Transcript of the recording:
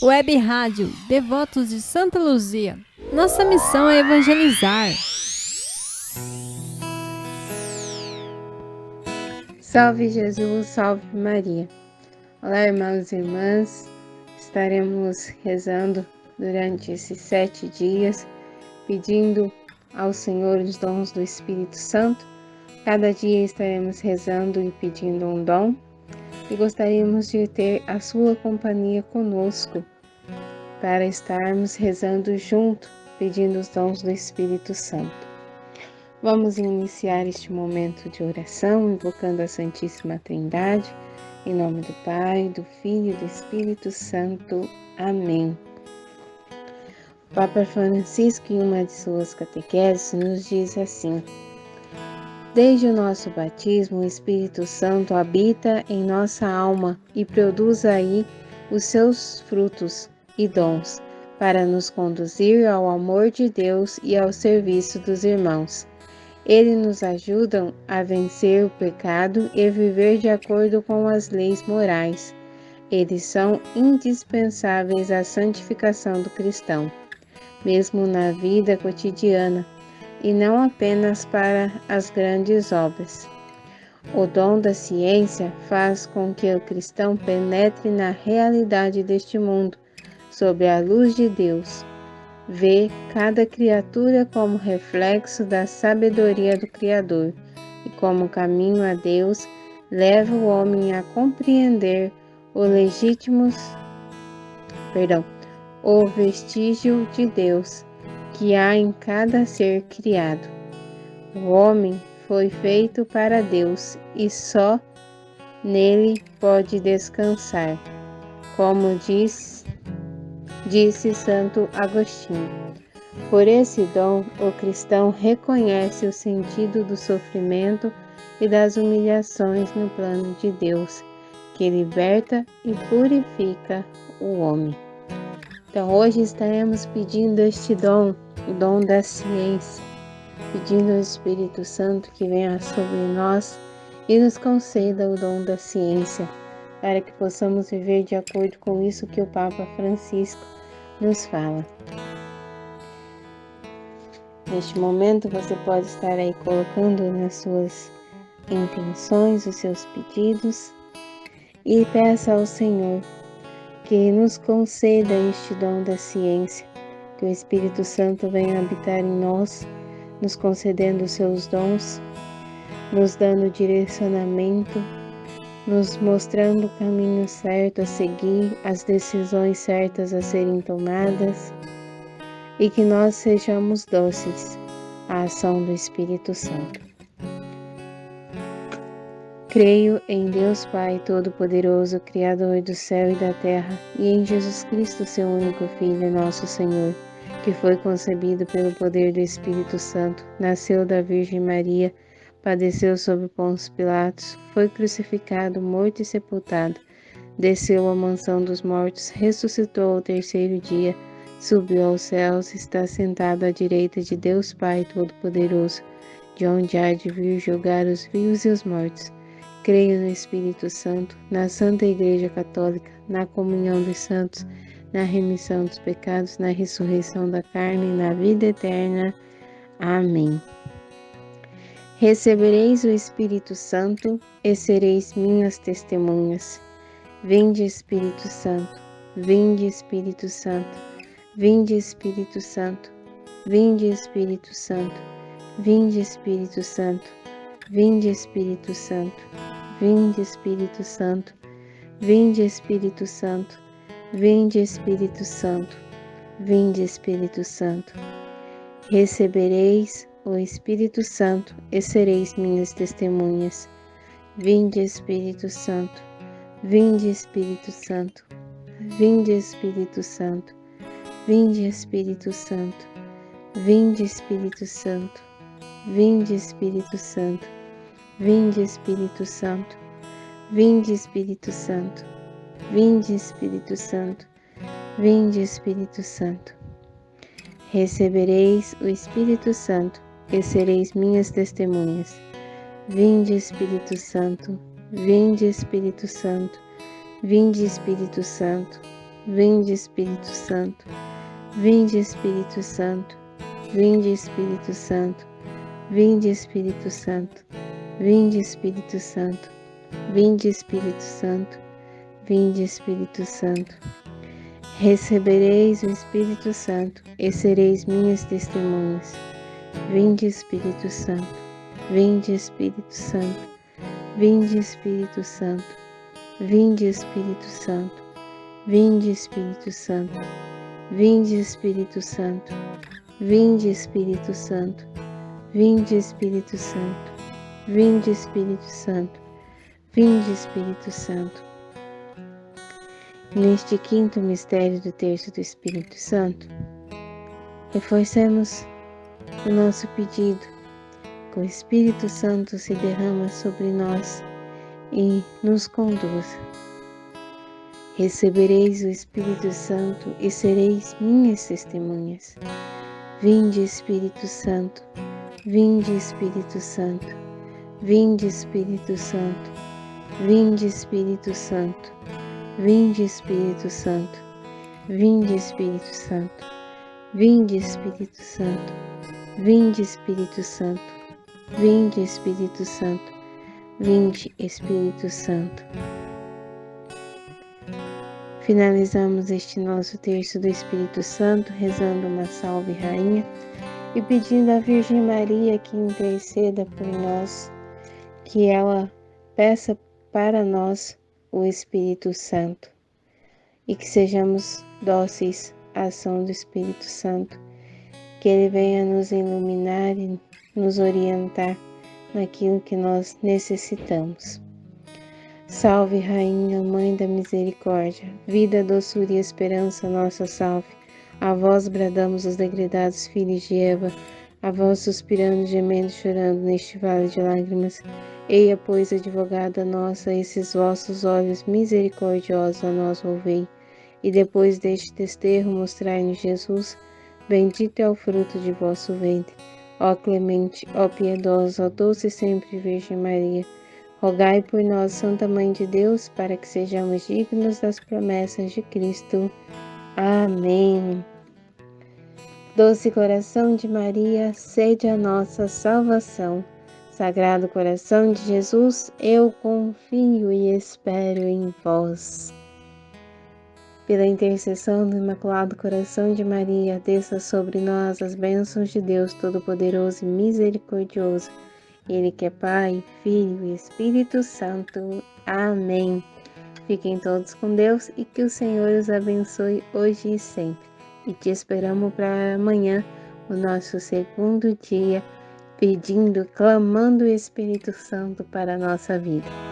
Web Rádio Devotos de Santa Luzia. Nossa missão é evangelizar. Salve Jesus, salve Maria. Olá, irmãos e irmãs. Estaremos rezando durante esses 7 dias, pedindo ao Senhor os dons do Espírito Santo. Cada dia estaremos rezando e pedindo um dom, e gostaríamos de ter a sua companhia conosco, para estarmos rezando junto, pedindo os dons do Espírito Santo. Vamos iniciar este momento de oração, invocando a Santíssima Trindade, em nome do Pai, do Filho e do Espírito Santo. Amém. O Papa Francisco, em uma de suas catequeses, nos diz assim: desde o nosso batismo, o Espírito Santo habita em nossa alma e produz aí os seus frutos e dons, para nos conduzir ao amor de Deus e ao serviço dos irmãos. Eles nos ajudam a vencer o pecado e viver de acordo com as leis morais. Eles são indispensáveis à santificação do cristão, mesmo na vida cotidiana, e não apenas para as grandes obras. O dom da ciência faz com que o cristão penetre na realidade deste mundo, sob a luz de Deus. Vê cada criatura como reflexo da sabedoria do Criador, e como caminho a Deus, leva o homem a compreender o vestígio de Deus que há em cada ser criado. O homem foi feito para Deus e só nele pode descansar, como disse Santo Agostinho. Por esse dom, o cristão reconhece o sentido do sofrimento e das humilhações no plano de Deus, que liberta e purifica o homem. Então, hoje estaremos pedindo este dom, o dom da ciência, pedindo ao Espírito Santo que venha sobre nós e nos conceda o dom da ciência, para que possamos viver de acordo com isso que o Papa Francisco nos fala. Neste momento, você pode estar aí colocando nas suas intenções, os seus pedidos, e peça ao Senhor que nos conceda este dom da ciência, que o Espírito Santo venha habitar em nós, nos concedendo os seus dons, nos dando direcionamento, nos mostrando o caminho certo a seguir, as decisões certas a serem tomadas, e que nós sejamos dóceis à ação do Espírito Santo. Creio em Deus Pai Todo-Poderoso, Criador do céu e da terra, e em Jesus Cristo, seu único Filho, nosso Senhor, que foi concebido pelo poder do Espírito Santo, nasceu da Virgem Maria, padeceu sob Pôncio Pilatos, foi crucificado, morto e sepultado, desceu à mansão dos mortos, ressuscitou ao 3º dia, subiu aos céus, está sentado à direita de Deus Pai Todo-Poderoso, de onde há de vir julgar os vivos e os mortos. Creio no Espírito Santo, na Santa Igreja Católica, na comunhão dos santos, na remissão dos pecados, na ressurreição da carne e na vida eterna. Amém. Recebereis o Espírito Santo e sereis minhas testemunhas. Vinde, Espírito Santo, vinde, Espírito Santo, vinde, Espírito Santo, vinde, Espírito Santo, vinde, Espírito Santo, vinde, Espírito Santo, vinde, Espírito Santo, vinde, Espírito Santo, vinde, Espírito Santo, vinde, Espírito Santo. Recebereis o Espírito Santo e sereis minhas testemunhas. Vinde, Espírito Santo, vinde, Espírito Santo, vinde, Espírito Santo, vinde, Espírito Santo, vinde, Espírito Santo, vinde, Espírito Santo, vinde, Espírito Santo, vinde, Espírito Santo, vinde, Espírito Santo, vinde, Espírito Santo. Recebereis o Espírito Santo e sereis minhas testemunhas. Vinde, Espírito Santo, vinde, Espírito Santo, vinde, Espírito Santo, vinde Espírito Santo, vinde Espírito Santo, vinde Espírito Santo, vinde Espírito Santo, vinde Espírito Santo, vinde Espírito Santo, vinde Espírito Santo. Recebereis o Espírito Santo e sereis minhas testemunhas. Vinde Espírito Santo, vinde Espírito Santo, vinde Espírito Santo, vinde Espírito Santo, vinde Espírito Santo, vinde Espírito Santo, vinde Espírito Santo, vinde Espírito Santo, vinde Espírito Santo, vinde Espírito Santo. Neste quinto mistério do terço do Espírito Santo, reforcemos o nosso pedido que o Espírito Santo se derrama sobre nós e nos conduza. Recebereis o Espírito Santo e sereis minhas testemunhas. Vinde Espírito Santo, vinde Espírito Santo, vinde Espírito Santo, vinde Espírito Santo, vinde Espírito Santo, vinde Espírito Santo, vinde Espírito Santo, vinde Espírito Santo, vinde Espírito Santo, vinde Espírito Santo. Finalizamos este nosso terço do Espírito Santo rezando uma salve rainha e pedindo à Virgem Maria que interceda por nós, que ela peça para nós o Espírito Santo e que sejamos dóceis à ação do Espírito Santo, que ele venha nos iluminar e nos orientar naquilo que nós necessitamos. Salve, Rainha, Mãe da Misericórdia, vida, doçura e esperança, nossa salve. A vós bradamos os degredados filhos de Eva, a vós suspirando, gemendo e chorando neste vale de lágrimas. Eia, pois, advogada nossa, esses vossos olhos misericordiosos a nós volvei, e depois deste desterro mostrai-nos Jesus, bendito é o fruto de vosso ventre. Ó clemente, ó piedosa, ó doce sempre Virgem Maria, rogai por nós, Santa Mãe de Deus, para que sejamos dignos das promessas de Cristo. Amém. Doce coração de Maria, sede a nossa salvação. Sagrado coração de Jesus, eu confio e espero em vós. Pela intercessão do Imaculado Coração de Maria, desça sobre nós as bênçãos de Deus Todo-Poderoso e Misericordioso, Ele que é Pai, Filho e Espírito Santo. Amém. Fiquem todos com Deus e que o Senhor os abençoe hoje e sempre. E te esperamos para amanhã, o nosso segundo dia, pedindo, clamando o Espírito Santo para a nossa vida.